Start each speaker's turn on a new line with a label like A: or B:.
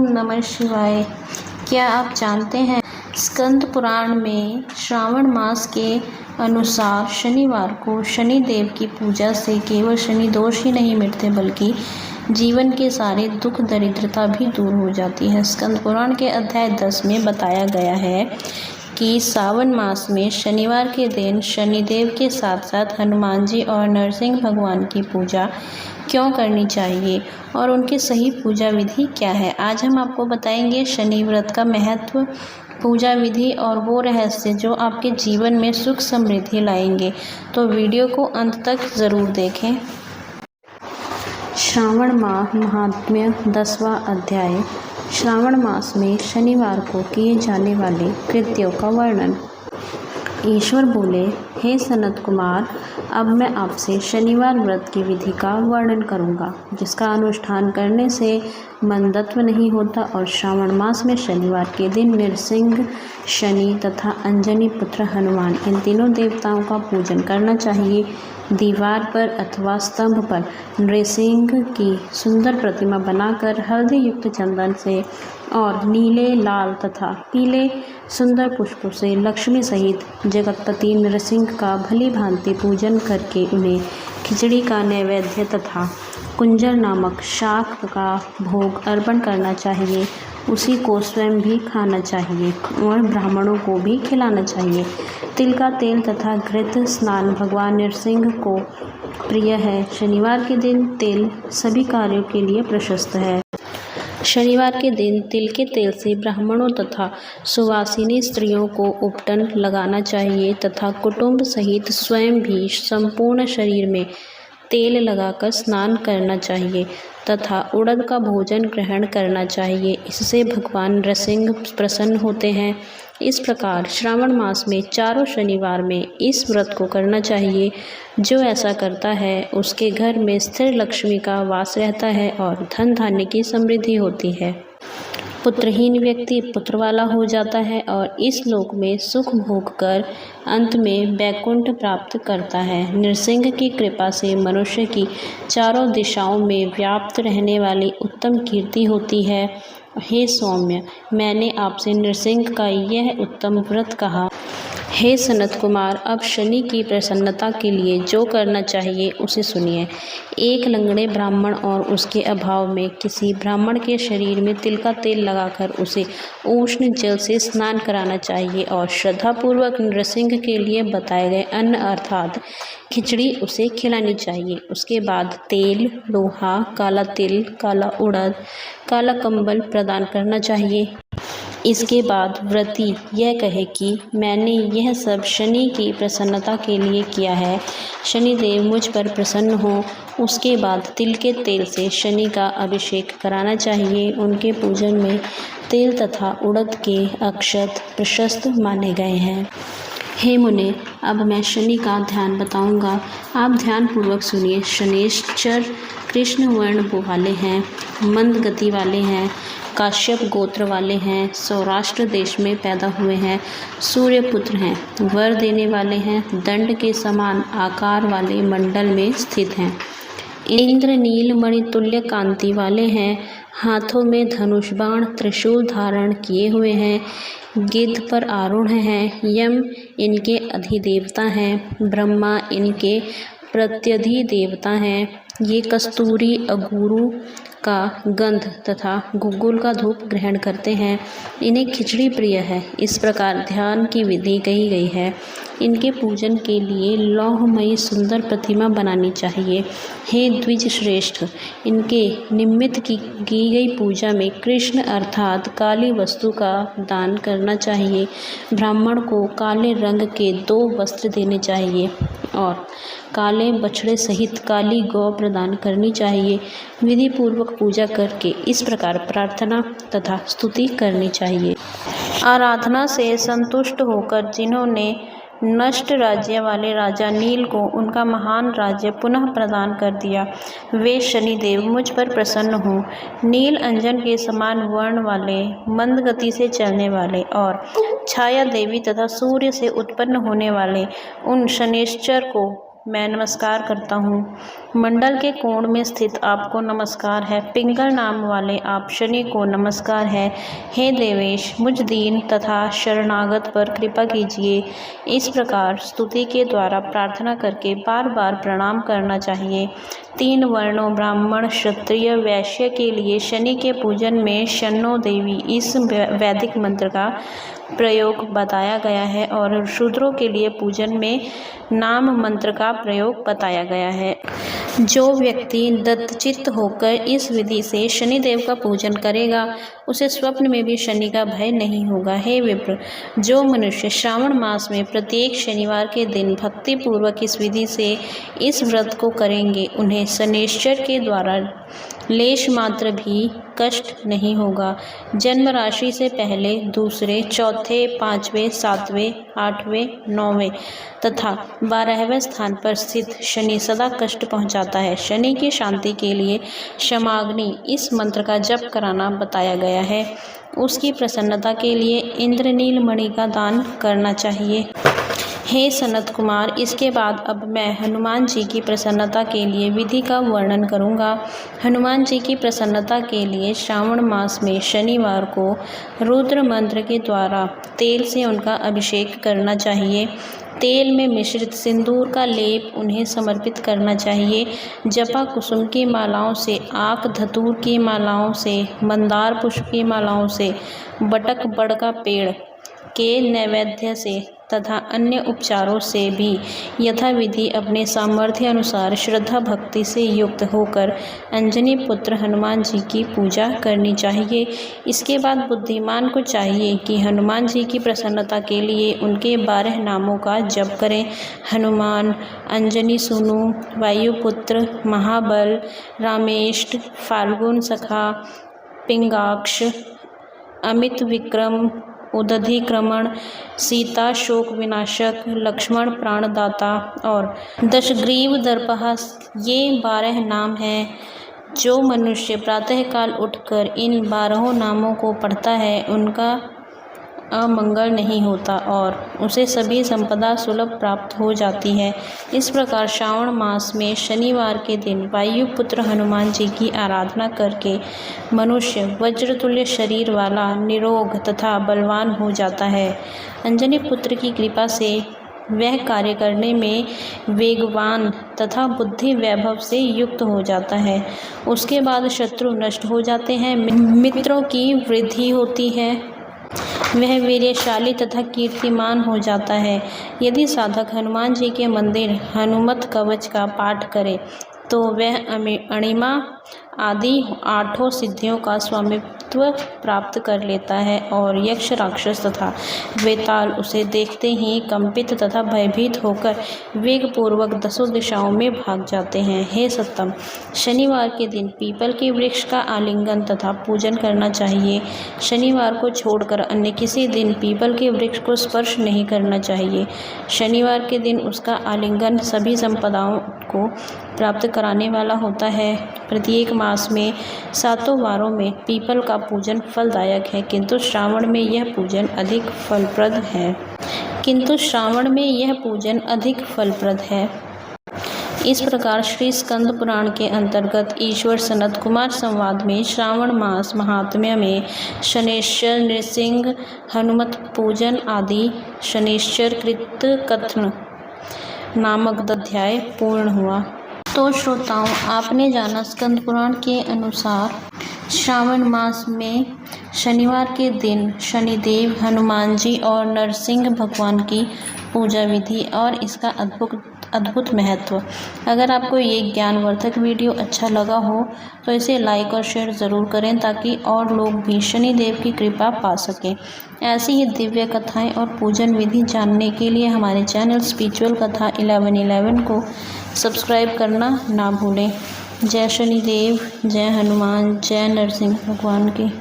A: नमः शिवाय। क्या आप जानते हैं स्कंद पुराण में श्रावण मास के अनुसार शनिवार को शनि देव की पूजा से केवल शनि दोष ही नहीं मिटते बल्कि जीवन के सारे दुख दरिद्रता भी दूर हो जाती है। स्कंद पुराण के अध्याय 10 में बताया गया है कि सावन मास में शनिवार के दिन शनिदेव के साथ साथ हनुमान जी और नरसिंह भगवान की पूजा क्यों करनी चाहिए और उनकी सही पूजा विधि क्या है। आज हम आपको बताएंगे शनि व्रत का महत्व, पूजा विधि और वो रहस्य जो आपके जीवन में सुख समृद्धि लाएंगे। तो वीडियो को अंत तक ज़रूर देखें। श्रावण माह महात्म्य 10वां अध्याय। श्रावण मास में शनिवार को किए जाने वाले कृत्यों का वर्णन। ईश्वर बोले, हे सनत कुमार, अब मैं आपसे शनिवार व्रत की विधि का वर्णन करूंगा, जिसका अनुष्ठान करने से मंदत्व नहीं होता और श्रावण मास में शनिवार के दिन नृसिंह, शनि तथा अंजनी पुत्र हनुमान, इन तीनों देवताओं का पूजन करना चाहिए। दीवार पर अथवा स्तंभ पर नृसिंह की सुंदर प्रतिमा बनाकर हल्दी युक्त चंदन से और नीले, लाल तथा पीले सुंदर पुष्पों से लक्ष्मी सहित जगतपति नृसिंह का भली भांति पूजन करके उन्हें खिचड़ी का नैवेद्य तथा कुंजर नामक शाक का भोग अर्पण करना चाहिए। उसी को स्वयं भी खाना चाहिए और ब्राह्मणों को भी खिलाना चाहिए। तिल का तेल तथा घृत स्नान भगवान नृसिंह को प्रिय है। शनिवार के दिन तिल सभी कार्यों के लिए प्रशस्त है। शनिवार के दिन तिल के तेल से ब्राह्मणों तथा सुवासिनी स्त्रियों को उपटन लगाना चाहिए तथा कुटुंब सहित स्वयं भी संपूर्ण शरीर में तेल लगाकर स्नान करना चाहिए तथा उड़द का भोजन ग्रहण करना चाहिए। इससे भगवान नृसिंह प्रसन्न होते हैं। इस प्रकार श्रावण मास में चारों शनिवार में इस व्रत को करना चाहिए। जो ऐसा करता है उसके घर में स्थिर लक्ष्मी का वास रहता है और धन धान्य की समृद्धि होती है। पुत्रहीन व्यक्ति पुत्र वाला हो जाता है और इस लोक में सुख भोग कर अंत में वैकुंठ प्राप्त करता है। नृसिंह की कृपा से मनुष्य की चारों दिशाओं में व्याप्त रहने वाली उत्तम कीर्ति होती है। हे सौम्य, मैंने आपसे नृसिंह का यह उत्तम व्रत कहा। हे सनत कुमार, अब शनि की प्रसन्नता के लिए जो करना चाहिए उसे सुनिए। एक लंगड़े ब्राह्मण और उसके अभाव में किसी ब्राह्मण के शरीर में तिल का तेल लगाकर उसे उष्ण जल से स्नान कराना चाहिए और श्रद्धापूर्वक नृसिंह के लिए बताए गए अन्न अर्थात खिचड़ी उसे खिलानी चाहिए। उसके बाद तेल, लोहा, काला तिल, काला उड़द, काला कंबल प्रदान करना चाहिए। इसके बाद व्रती यह कहे कि मैंने यह सब शनि की प्रसन्नता के लिए किया है, शनिदेव मुझ पर प्रसन्न हो। उसके बाद तिल के तेल से शनि का अभिषेक कराना चाहिए। उनके पूजन में तेल तथा उड़द के अक्षत प्रशस्त माने गए हैं। हे मुने, अब मैं शनि का ध्यान बताऊंगा, आप ध्यान पूर्वक सुनिए। शनेश्चर कृष्ण वर्ण वाले हैं, मंद गति वाले हैं, काश्यप गोत्र वाले हैं, सौराष्ट्र देश में पैदा हुए हैं, सूर्य पुत्र हैं, वर देने वाले हैं, दंड के समान आकार वाले मंडल में स्थित हैं, इंद्र नील मणितुल्य कांति वाले हैं, हाथों में धनुष बाण त्रिशूल धारण किए हुए हैं, गिद्ध पर आरूढ़ हैं, यम इनके अधिदेवता हैं, ब्रह्मा इनके प्रत्यधि देवता हैं। ये कस्तूरी, अगुरु का गंध तथा गुग्गुल का धूप ग्रहण करते हैं। इन्हें खिचड़ी प्रिय है। इस प्रकार ध्यान की विधि कही गई है। इनके पूजन के लिए लौहमयी सुंदर प्रतिमा बनानी चाहिए। हे द्विज श्रेष्ठ, इनके निमित्त की गई पूजा में कृष्ण अर्थात काली वस्तु का दान करना चाहिए। ब्राह्मण को काले रंग के 2 वस्त्र देने चाहिए और काले बछड़े सहित काली गौ प्रदान करनी चाहिए। विधि पूर्वक पूजा करके इस प्रकार प्रार्थना तथा स्तुति करनी चाहिए। आराधना से संतुष्ट होकर जिन्होंने नष्ट राज्य वाले राजा नील को उनका महान राज्य पुनः प्रदान कर दिया, वे शनिदेव मुझ पर प्रसन्न हों। नील अंजन के समान वर्ण वाले, मंद गति से चलने वाले और छाया देवी तथा सूर्य से उत्पन्न होने वाले उन शनेश्चर को मैं नमस्कार करता हूँ। मंडल के कोण में स्थित आपको नमस्कार है। पिंगल नाम वाले आप शनि को नमस्कार है। हे देवेश, मुझ दीन तथा शरणागत पर कृपा कीजिए। इस प्रकार स्तुति के द्वारा प्रार्थना करके बार बार प्रणाम करना चाहिए। 3 वर्णों ब्राह्मण, क्षत्रिय, वैश्य के लिए शनि के पूजन में शन्नो देवी इस वैदिक मंत्र का प्रयोग बताया गया है और शूद्रों के लिए पूजन में नाम मंत्र का प्रयोग बताया गया है। जो व्यक्ति दत्तचित्त होकर इस विधि से शनिदेव का पूजन करेगा उसे स्वप्न में भी शनि का भय नहीं होगा। हे विप्र, जो मनुष्य श्रावण मास में प्रत्येक शनिवार के दिन भक्ति पूर्वक इस विधि से इस व्रत को करेंगे उन्हें शनैश्चर के द्वारा लेश मात्र भी कष्ट नहीं होगा। जन्म राशि से पहले, दूसरे, चौथे, 5वें, 7वें, 8वें, 9वें तथा 12वें स्थान पर स्थित शनि सदा कष्ट पहुंचाता है। शनि की शांति के लिए क्षमाग्नि इस मंत्र का जप कराना बताया गया है। उसकी प्रसन्नता के लिए इंद्रनील मणि का दान करना चाहिए। हे सनत कुमार, इसके बाद अब मैं हनुमान जी की प्रसन्नता के लिए विधि का वर्णन करूंगा। हनुमान जी की प्रसन्नता के लिए श्रावण मास में शनिवार को रुद्र मंत्र के द्वारा तेल से उनका अभिषेक करना चाहिए। तेल में मिश्रित सिंदूर का लेप उन्हें समर्पित करना चाहिए। जपा कुसुम की मालाओं से, आक धतूर की मालाओं से, मंदार पुष्प की मालाओं से, बटक बड़ का पेड़ के नैवेद्य से तथा अन्य उपचारों से भी यथाविधि अपने सामर्थ्य अनुसार श्रद्धा भक्ति से युक्त होकर अंजनी पुत्र हनुमान जी की पूजा करनी चाहिए। इसके बाद बुद्धिमान को चाहिए कि हनुमान जी की प्रसन्नता के लिए उनके 12 नामों का जप करें। हनुमान, अंजनी सूनु, वायुपुत्र, महाबल, रामेष्ट, फाल्गुन सखा, पिंगाक्ष, अमित विक्रम, उदधिक्रमण, सीता शोक विनाशक, लक्ष्मण प्राणदाता और दशग्रीव दर्पहास, ये 12 नाम हैं। जो मनुष्य प्रातःकाल उठकर इन 12 नामों को पढ़ता है उनका अमंगल नहीं होता और उसे सभी संपदा सुलभ प्राप्त हो जाती है। इस प्रकार श्रावण मास में शनिवार के दिन वायुपुत्र हनुमान जी की आराधना करके मनुष्य वज्रतुल्य शरीर वाला, निरोग तथा बलवान हो जाता है। अंजनी पुत्र की कृपा से वह कार्य करने में वेगवान तथा बुद्धि वैभव से युक्त हो जाता है। उसके बाद शत्रु नष्ट हो जाते हैं, मित्रों की वृद्धि होती है, वह वीर्यशाली तथा कीर्तिमान हो जाता है। यदि साधक हनुमान जी के मंदिर हनुमत कवच का पाठ करे तो वह अणिमा आदि 8 सिद्धियों का स्वामित्व प्राप्त कर लेता है और यक्ष, राक्षस तथा वेताल उसे देखते ही कंपित तथा भयभीत होकर वेगपूर्वक 10 दिशाओं में भाग जाते हैं। हे सत्तम, शनिवार के दिन पीपल के वृक्ष का आलिंगन तथा पूजन करना चाहिए। शनिवार को छोड़कर अन्य किसी दिन पीपल के वृक्ष को स्पर्श नहीं करना चाहिए। शनिवार के दिन उसका आलिंगन सभी संपदाओं को प्राप्त कराने वाला होता है। प्रत्येक मास में 7 वारों में पीपल का पूजन फलदायक है, किंतु श्रावण में यह पूजन अधिक फलप्रद है। इस प्रकार श्री स्कंद पुराण के अंतर्गत ईश्वर सनत कुमार संवाद में श्रावण मास महात्म्य में शनैश्चर, नृसिंह, हनुमत पूजन आदि शनैश्चर कृत कथन नामक अध्याय पूर्ण हुआ। तो श्रोताओं, आपने जाना स्कंद पुराण के अनुसार श्रावण मास में शनिवार के दिन शनिदेव, हनुमान जी और नरसिंह भगवान की पूजा विधि और इसका अद्भुत महत्व। अगर आपको ये ज्ञानवर्धक वीडियो अच्छा लगा हो तो इसे लाइक और शेयर ज़रूर करें ताकि और लोग भी शनिदेव की कृपा पा सकें। ऐसी ही दिव्य कथाएं और पूजन विधि जानने के लिए हमारे चैनल स्पिरिचुअल कथा 1111 को सब्सक्राइब करना ना भूलें। जय शनिदेव, जय हनुमान, जय नरसिंह भगवान की।